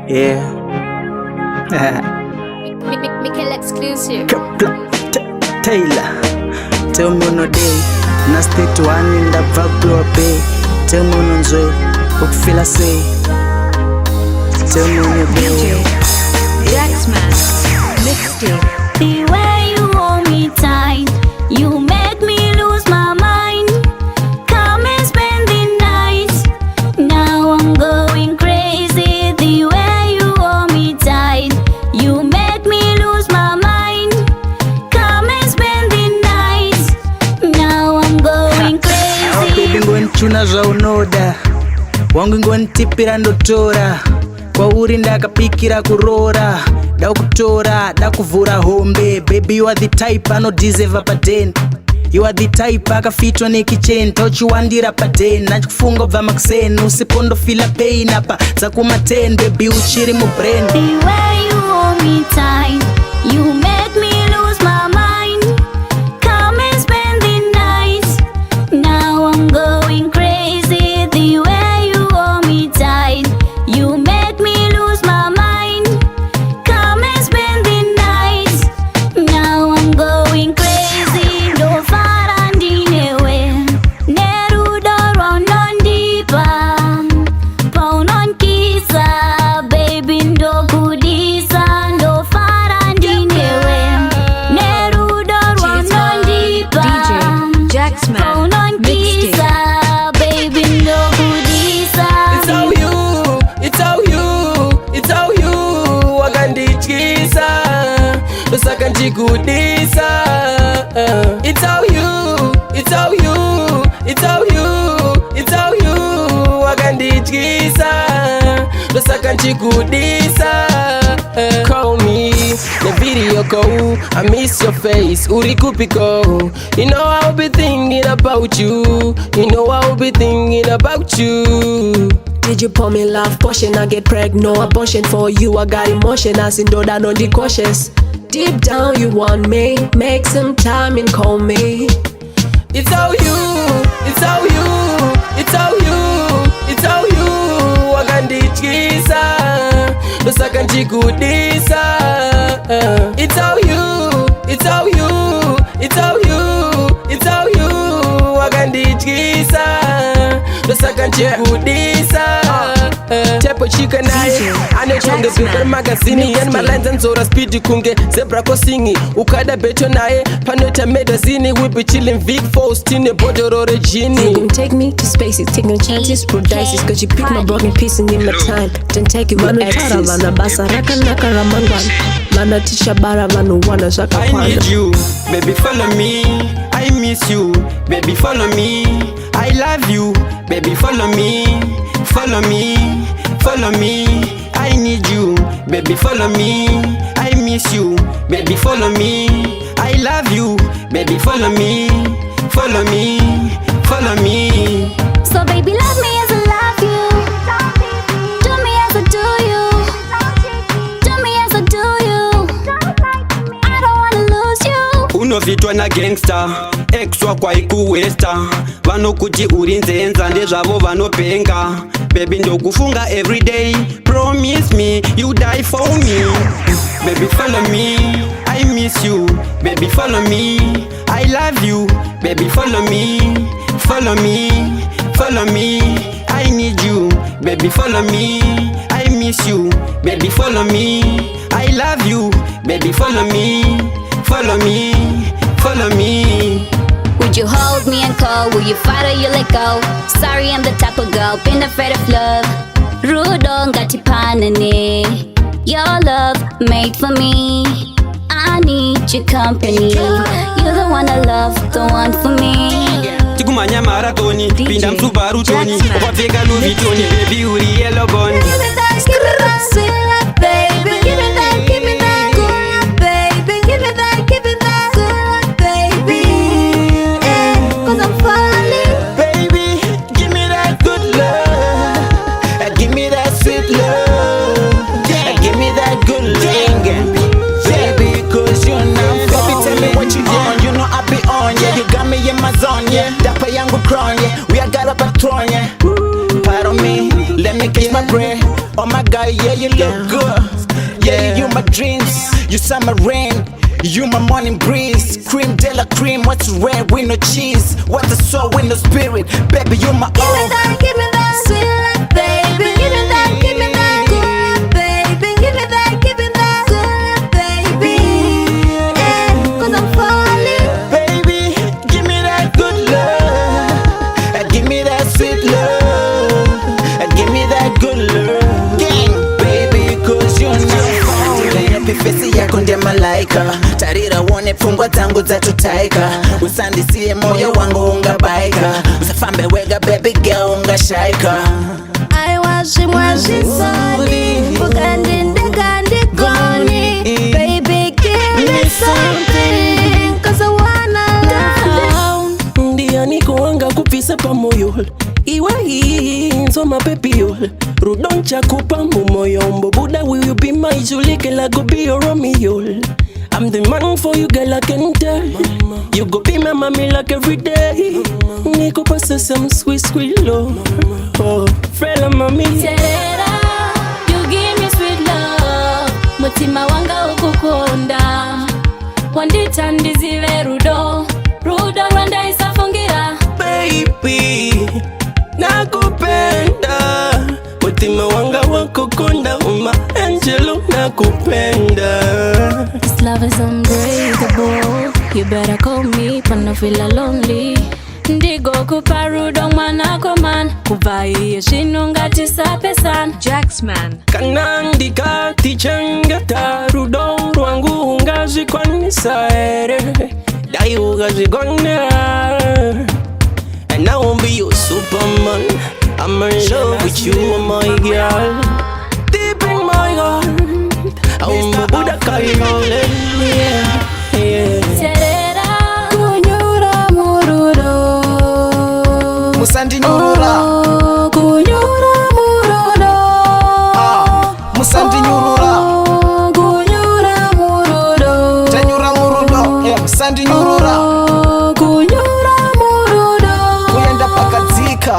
Yeah. Mikkel exclusive. Taylor, tell me no day. Na state one in the Vaglo Bay. Tell me no joy. What feel I say? Tell me no day. Jacksman, mixtape. The way you hold me tight, you make me lose my mind. Come and spend the night. Now I'm going crazy. The way you hold me tight, you make me lose my mind. Come and spend the night. Now I'm going crazy. Baby ngoni chuna za unoda. Wangu ngoni tipira ndotora. Kwa uri ndakapikira kurora. Da kutora, da kuvura hombe. Baby you are the type I no deserve a paten. You are the type akafitwa nekichen. Tauchiwandira paten. Nachikufunga bva makuseni. Usipondo fila pain hapa za kumaten. Baby uchiri mu brain. The way you hold me tight, you make me lose my mind. Come and spend the night. Now I'm going crazy. The way you hold me tight, you make me lose my mind. Come and spend the night. Now I'm going crazy. No farandinewe, nerudo ronon dipa, paunon kisa, baby ndo kudisa. No farandinewe, nerudo ronon dipa, DJ Jacksman, paunon kisa, baby ndo kudisa. It's all you, it's all you, it's all you. Wakandichisa, losaka nchikudisa. It's all you, it's all you, it's all you, it's all you. Wakandichisa, losaka nchikudisa. Call me, the video call. I miss your face, urikupiko. You know I'll be thinking about you. You know I'll be thinking about you. Did you pour me love potion? I get pregnant, no abortion for you. I got emotion, I seen that no the cautious. Deep down you want me, make some time and call me. It's all you, it's all you, it's all you, it's all you. Wakandichisa, losaka nchikudisa. It's all you, it's all you, it's all you, it's all you. Wakandichisa, losaka nchikudisa. Tepo chika naye anechonge paper magazini and my lines and zora speedy kunge zebra kosingi ukada beto naye panota medazini we be chilling Vic Faust in a bodoro regini. You can take me to spaces, taking chances, roll dices, cause you pick my broken piece and give my time. Then take it with exes. Vana basa raka naka ramangwan. Vana tisha bara vanu wana shaka I need you, baby follow me. I miss you, baby follow me. I love you, baby follow me. Follow me, follow me. I need you, baby follow me. I miss you, baby follow me. I love you, baby follow me. Follow me, follow me. So baby love me as I love you. Do me as I do you. Do me as I do you. I don't wanna lose you. Unovitwa na gangster, exwa kwa ikuwesta. Vanokuti urinzenza ndezvavo vanopenga. Baby ndokufunga everyday. Promise me you die for me. Baby follow me, I miss you. Baby follow me, I love you. Baby follow me, follow me, follow me. I need you, baby follow me. I miss you, baby follow me. I love you, baby follow me, follow me, follow me. Would you hold me and call? Will you fight or you let go? Sorry, I'm the type of girl, been afraid of love. Rudo ngati panane. Your love made for me. I need your company. You're the one I love, the one for me. Tikumanya maratoni, pinda msubaru toni. Wapeka Louis Toni, baby uri yellow bun. Give me that sweet love, baby. Give me that good love, baby. Give me that good love, baby. Yeah, 'cause I'm falling. Baby, give me that good love. Give me that sweet love. Give me that good love. Baby, 'cause you're not Baby tell me what you on. You know I be on, yeah. You got me in my zone, yeah. Dapa yangu crown, yeah. We are got a patron, yeah. Pardon me, let me catch my breath. Oh my God, yeah, you look good. Yeah, you my dreams, you summer rain, you my morning breeze. Cream de la cream, what's red with no cheese? What's the soul with no spirit? Baby, you my Give me all. that, give me that sweet love, baby. Give me that, give me that good love, baby. Give me that, give me that good love, baby. Yeah, 'cause I'm falling. Baby, give me that good love, and give me that sweet love, and give me that good love. Gang, baby, 'cause you're not falling. Pifesi yako ndiye malaika, tarira wone pungwa zangu zatutaika. Usandisie moyo wangu ungabaika, usafambe wega baby girl ungashaika. I wash him sorry. Bugandinde gandi goni. Baby, give me something, 'cause I wanna love. Ndia nikuanga kupisa pamoyo iwe hinzo mapepiyo rudoncha kupa mumoyo mbobuda will you be my Julie girl I go be your Romeo. I'm the man for you girl I can tell. You go be my mommy like every day. Niko pasa some sweet love. Oh, frela mami. Terera, you give me sweet love. Mutima wanga ukukonda. Wandita ndizive rudo. Rudo rwanda isafungira. Baby, nakupenda. Mutima wanga wakukonda. Uma angelo nakupenda. This love is unbreakable. You better call me when I feel lonely. Ndigo kupa rudo mwana koman. Kuvaie shinunga tisa pesan. Jaxman. Kanandi kati changata rudo rwangu ungazi kwa nisaere. Dai ugazi gonna. And I won't be your Superman. I'm in love with you, my girl. Deep in my heart, I'm a Buddha Kairole. Yeah. Terera, Kunyura murudo. Musandi nyurura, Kunyura murudo. Musandi nyurura, Kunyura murudo. tanyura murudo, yeah, Musandi nyurura, Kunyura murudo. kuyenda pakadzika.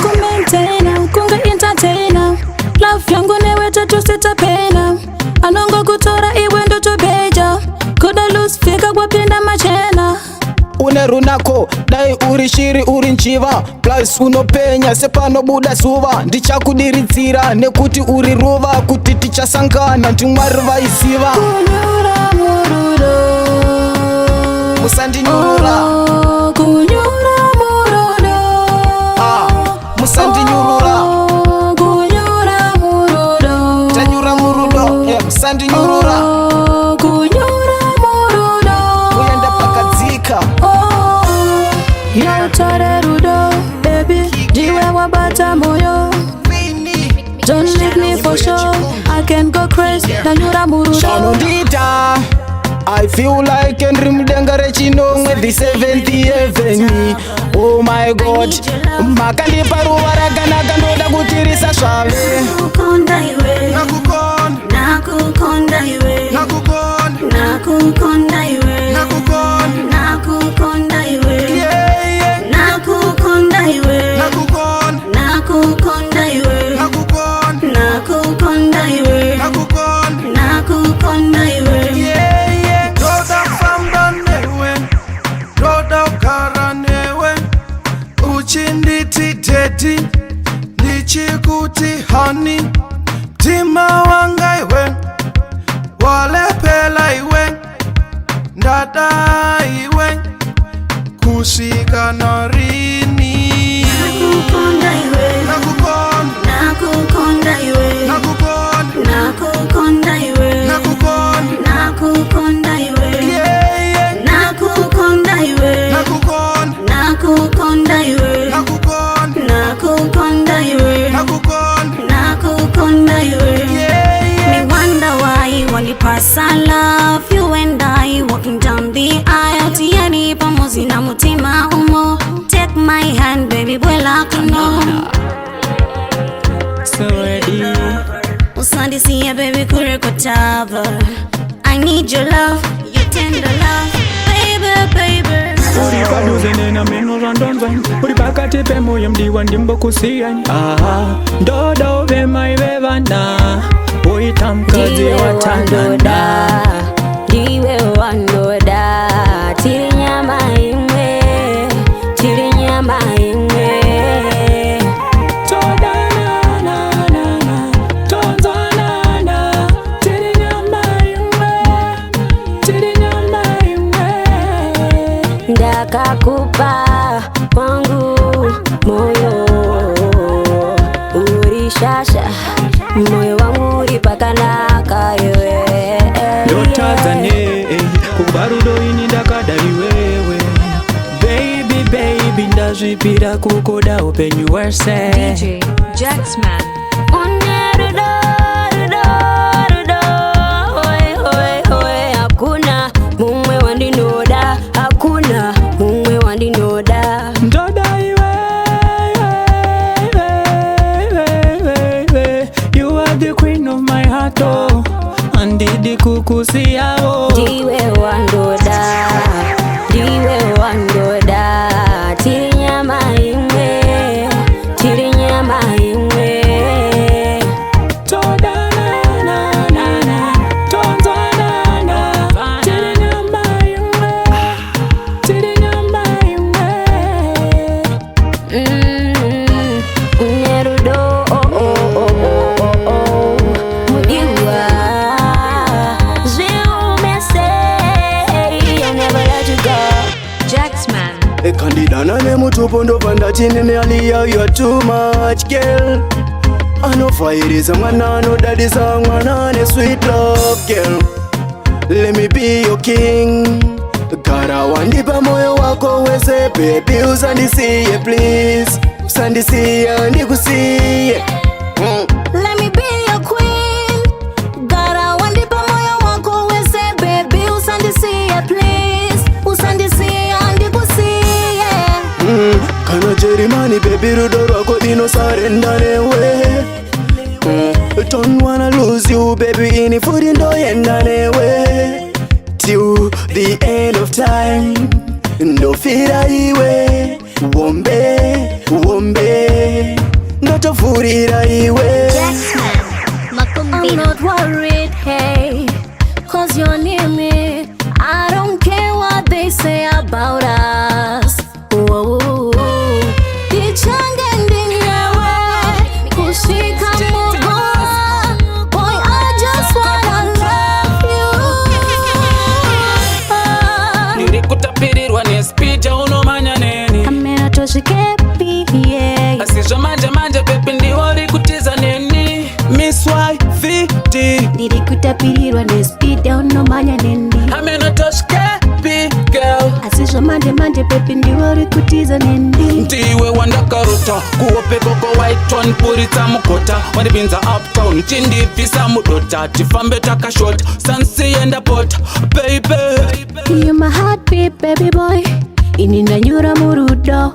Kumaintaina, kunga entertainer. Love yangu newe tatu sitapena. Anongo kutora iwe ndo tobeja. Kuda lose fika kwa pinda machena. Une runako, dai uri shiri uri nchiva. Plus unopenya, sepano buda suva. Ndichakudiritsira, nekuti uri ruva. Kuti tichasangana, ntimwari vaisiva. Kunyura murudo. Musandi nyurura, Kunyura murudo. Musandi nyurura, Kunyura murudo. tanyura murudo, yeah, Musandi nyurura, Kunyura murudo. kuyenda pakadzika. Yaltare rudo, baby. Jiwe wabata moyo. Don't leave me for sure. I can go crazy. Nanyura murudo. Shanondita, I feel like Henry Dengare Chinongwe the 7th heaven. Oh my God, makandi paruwara kana kandoda kutirisa swave. Nakukonda iwe. Nakukonda, Nakukonda iwe. nakukonda, Nakukonda iwe. nakukonda, Nakukonda iwe. yeah, Nakukonda iwe. nakukonda, Nakukonda iwe. nakukonda, Nakukonda iwe. nakukonda, Nakukonda iwe. yeah. Roda famba newe, roda ukara newe. Uchinditi teti, ndichikuti honey. Tima wanga iwe, walepela iwe. Ndada iwe, kusika norini. Nakukonda iwe. Nakukonda, Nakukonda iwe. nakukonda, Nakukonda iwe. nakukonda, Nakukonda iwe. yeah, Nakukonda iwe. nakukonda, Nakukonda iwe. nakukonda, Nakukonda iwe. nakukonda, Nakukonda iwe. yeah. Me wonder why walipasa love you and I walking down the aisle. Tiani pamozi na mutima umo. Take my hand baby bwela kuno. So ready. Usandi siya baby kurekotava. I need your love, your tender love, baby, baby. zenena meno randonzan uri pakati pemoyo mdiwa ndimbokusiyani ndodo vemaivevana uita mkazi watandanda ndiwe wandoda tiri nyama imwe ndakakupa kwangu moyo urishasha moyo wangu uri pakanaka yewe ndotadzane kubarudo ini ndakadai wewe baby ndazvipira kukoda upenyu wese DJ Jacksman. hakuna mumwe wandinoda hakuna mumwe wandinoda ndoda iwe you are the queen of my heart oh andidi kukusiyao ndiwe wandoda tiri nyama imwe Nerudo mudiwa ziumese I'll never let you go Jacksman. ekandidana nemutupo ndopanda chinene aliya you are too much girl anofairiza mwana anodadisa mwana ne sweet love girl let me be your king gara wandipa moyo wako wese baby usandisiye please usandisiye ndikusiye Let me be your queen gara wandipa moyo wako wese baby usandisiye please usandisiye ndikusiye kana jerimani baby rudo rwako dinosarenda newe don't wanna lose you baby inifudi ndoyenda newe till the end of time ndofira iwe wombe ndotofurira iwe I'm not worried, hey, cause you're near me. I don't care what they say about us. Whoa. Kushika mkono, boy, I just wanna love you. nirikutapirirwa nespija unomanya neni Amena toshikepi, yeah. asizvo manje pepi ndiwo rikutiza neni miswai fiti Nirikutapirirwa nespija unomanya neni amena toshikepi girl asizvo manje pepi ndiwo rikutiza neni ndiwe wandakarota kuopekoko waiton puritsa mugota wandipinza uptown chindibvisa mudota tifambe takashota sansiyenda pota baby you my heartbeat baby boy ini ndanyura murudo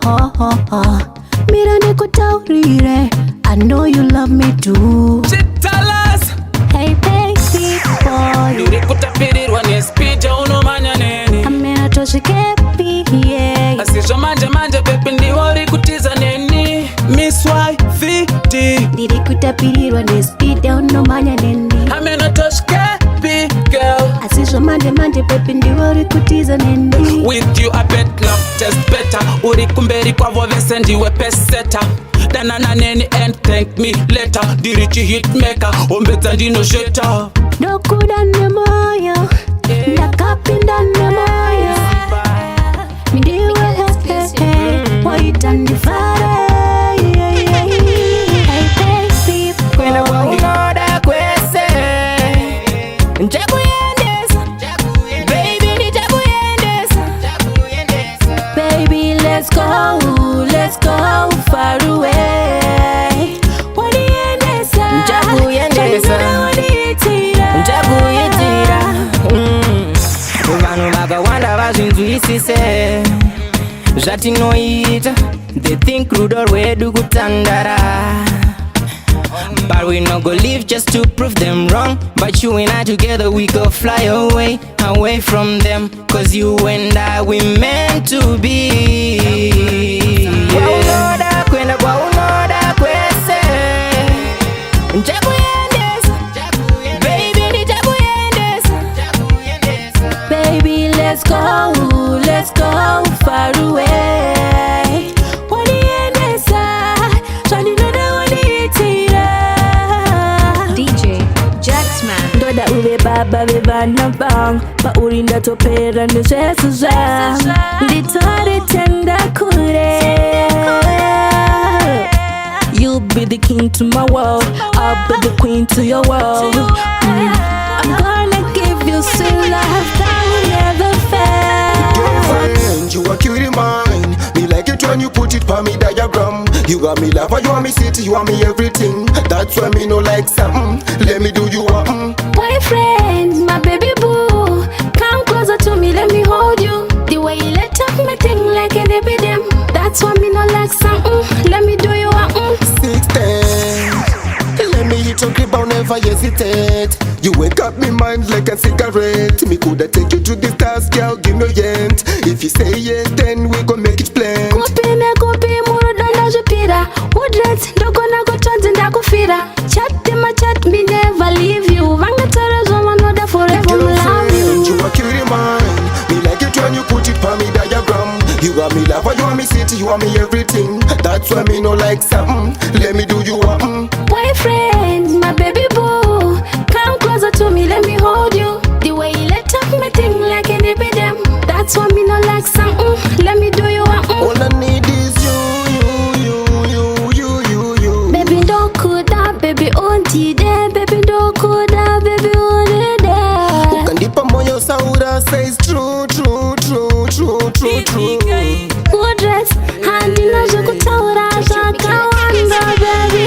mira ndikutaurire I know you love me too chitalas hey baby boy ndirikutapirirwa nespija unomanya neni amena toshikepi, yeah. asizvo manje pepi ndiwo rikutiza neni miswai fiti Ndirikutapirirwa nespida unomanya neni amena toshikepi girl asizvo manje pepi ndiwo rikutiza neni with you I bet not just better uri kumberi kwavo vese ndiwe peseta danana neni and thank me later ndirichi hitmaker ombedza ndinosheta ndokuda nemoyo ndakapinda nemoyo ndiwe waita ndifare hey baby kwenda kwa unoda kwese nchakuyendesa baby ndichakuyendesa baby let's go far away waniendesa nchakuyendesa nchakuyitira vanhu vakawanda vazvinzwisise zvatinoita they think rudo rwedu kutandara But we not go live just to prove them wrong. But you and I together, we go fly away, away from them. Cause you and I, we meant to be. Waunoda kwenda kwa unoda kwese. Baby, baby, let's go far away. DJ Jacksman. Ndoda ube baba bebana bang ba urinda topera nishesa nditore tenda kure. You'll be the king to my world, I'll be the queen to your world. I'm gonna give you sweet love that will never fail. Girlfriend, you are cutie mine. Me like it when you put it for me diagram. You got me lover, you want me city, you want me everything. That's why me no like something. Let me do you something. Boyfriend, my baby boo, come closer to me, let me hold you. The way you let up me thing like an epidemic. That's why me no like something. Let me do you something. 6'10". Let me hit your grip, I'll never hesitate. You wake up me mind like a cigarette. Me coulda take you to the stars, girl, give me a hint. If you say yes, then we gon' make it plain. Kopi muru danda jupira. Woodreds, ndoko na kutonzi ndakufira. Chat my chat, me never leave you. Vanga tara zoma noda forever, me love you. You are cutie mine. Me like it when you put it for me diagram. You got me lover, you want me city, you want me everything. That's why me no like something. Let me do you something. Boyfriend, my baby boo, come closer to me, let me hold you. The way you let up me thing like an epidemic. That's why me no like something. Let me do you something. All I need is you. Baby don't kuda, baby onti de, baby don't kuda, baby onti de. Ukandipa moyo saura says true. Good dress, handi na jukutaura shakawanda, baby.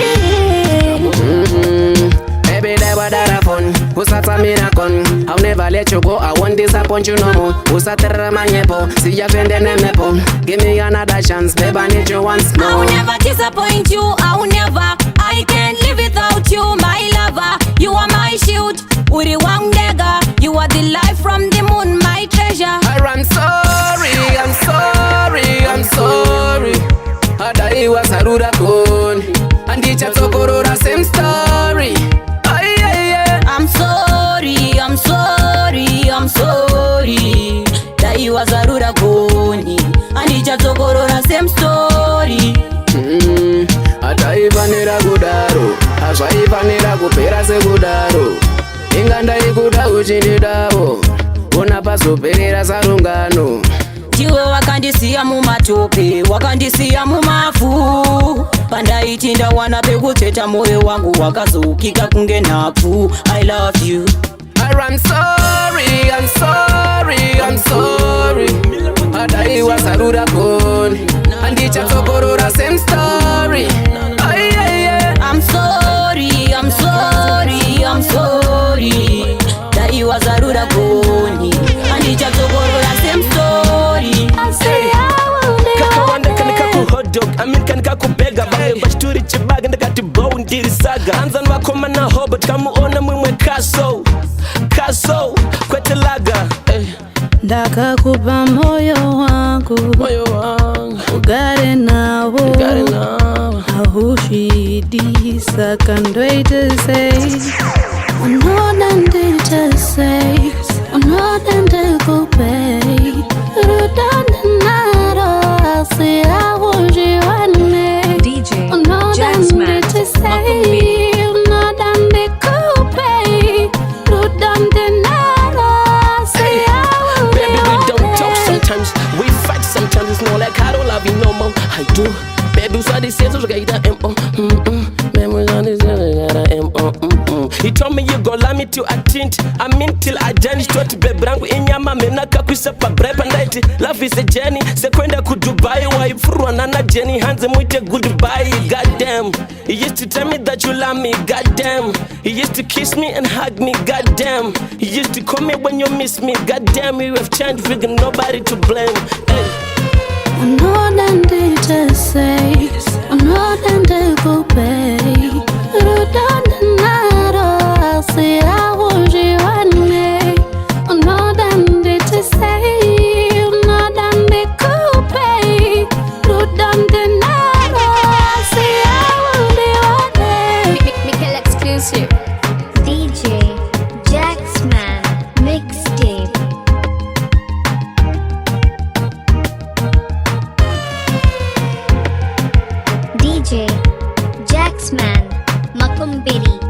Baby, that was that fun. Usata mirakon. I'll never let you go. I won't disappoint you no more. Usatera manyepo. See ya fende nemepo. Give me another chance, babe. I need you once more. I will never disappoint you. I will never. I can't live without you, my lover. You are my shield. Uri wang dagger. You are the light from the moon, my treasure. I'm sorry. Adai was Haruda Kun. And each at Sokorora, same story. I'm sorry. That you was a ruda goni. And each at Sokorora, same story. Adai vanera gudaro. Aswai vanera kupera segudaro. Inganda ikuda uchindidavo. Unapaso perera sarungano. Tiwe wakandisiya mumatope, wakandisiya mumafu. Pandaitinda wana pekuteta moyo wangu wakazoukika kunge napu. I love you. I'm sorry. Adai was Haruda Kun. And each at Sokorora, same story. I'm sorry. That you was a ruda goni. And each at Sokorora, same story. Kakawanda kanika kuhodog, Amir kanika kubega. Bae bashturi chibaga ndakati bow ndiri saga. Anzan wakoma na hobot kamu ona mwimwe kaso kwete laga. Daka kupa moyo wangu ugare nawo ahushidi sakandwe to say unodande to say unodande kupei rudande naro asi ahujiwane DJ unodande to say unodande kupei rudande naro asi Sometimes we fight, sometimes it's more like I don't love you no more. I do. Baby, so this is what I got. He told me you gon' love me till I tint. I mean till I journey straight to bebrangu inyama menaka kuisapa brepa night. Love is a journey. Sekwenda ku Dubai, waifurwa nana Jenny hands mwite goodbye. Goddamn. He used to tell me that you love me. Goddamn. He used to kiss me and hug me. Goddamn. He used to call me when you miss me. Goddamn. You have changed, we got nobody to blame. Hey. Unodande to say, unodande kupei, rudande Kumbiri.